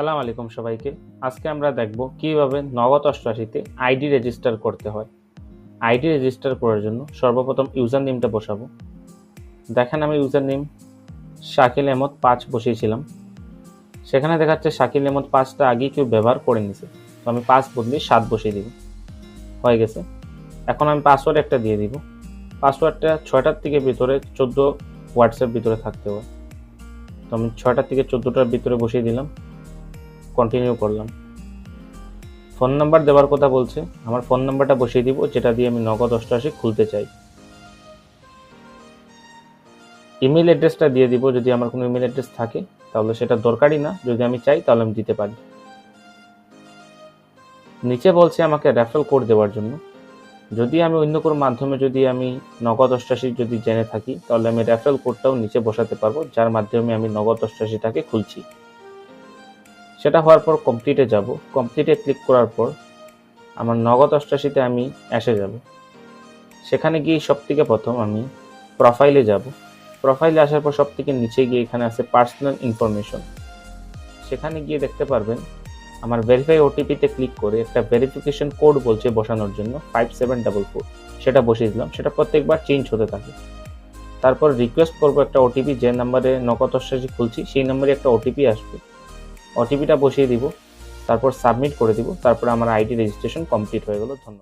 সালাম আলাইকুম সবাইকে। আজকে আমরা দেখব কিভাবে নগদ অষ্টআশিতে আইডি রেজিস্টার করতে হয়। আইডি রেজিস্টার করার জন্য সর্বপ্রথম ইউজার নেমটা বসাবো। দেখেন আমি ইউজার নেম শাকিল আহমদ 5 বসিয়েছিলাম। সেখানে দেখাচ্ছে শাকিল আহমদ 5টা আগেই কেউ ব্যবহার করে নিছে, তো আমি 5 বদলে 7 বসিয়ে দিব। হয়ে গেছে। এখন আমি পাসওয়ার্ড একটা দিয়ে দিব। পাসওয়ার্ডটা 6টার থেকে ভিতরে 14 ওয়ার্ডসের ভিতরে থাকতে হয়, তো আমি 6টার থেকে 14টার ভিতরে বসিয়ে দিলাম। কন্টিনিউ করলাম। ফোন নাম্বার দেওয়ার কথা বলছে, আমার ফোন নাম্বারটা বসিয়ে দিব যেটা দিয়ে আমি নগদ অষ্টআশি খুলতে চাই। ইমেল অ্যাড্রেসটা দিয়ে দিব, যদি আমার কোনো ইমেল অ্যাড্রেস থাকে তাহলে সেটা দরকারই না, যদি আমি চাই তাহলে আমি দিতে পারি। নিচে বলছে আমাকে রেফারেল কোড দেওয়ার জন্য। যদি আমি অন্য কোনো মাধ্যমে যদি আমি নগদ অষ্টআশি যদি জেনে থাকি তাহলে আমি রেফারেল কোডটাও নিচে বসাতে পারবো, যার মাধ্যমে আমি নগদ অষ্টআশিটাকে খুলছি। সেটা হওয়ার পর কমপ্লিটে যাব। কমপ্লিটে ক্লিক করার পর আমার নগদ অষ্টআশিতে আমি এসে যাব। সেখানে গিয়ে সবথেকে প্রথম আমি প্রোফাইলে যাব। প্রোফাইলে আসার পর সবথেকে নিচে গিয়ে এখানে আছে পার্সোনাল ইনফরমেশন। সেখানে গিয়ে দেখতে পারবেন আমার ভেরিফাই ওটিপিতে ক্লিক করে একটা ভেরিফিকেশন কোড বলছে বসানোর জন্য 5744, সেটা বসিয়ে দিলাম। সেটা প্রত্যেকবার চেঞ্জ হতে থাকে। তারপর রিকোয়েস্ট করব একটা ওটিপি, যে নাম্বারে নগদ অষ্টআশি খুলছি সেই নাম্বারে একটা ওটিপি আসবে। ওটিপিটা বসিয়ে দিব, তারপর সাবমিট করে দিব। তারপর আমার আইডি রেজিস্ট্রেশন কমপ্লিট হয়ে গেল। ধন্যবাদ।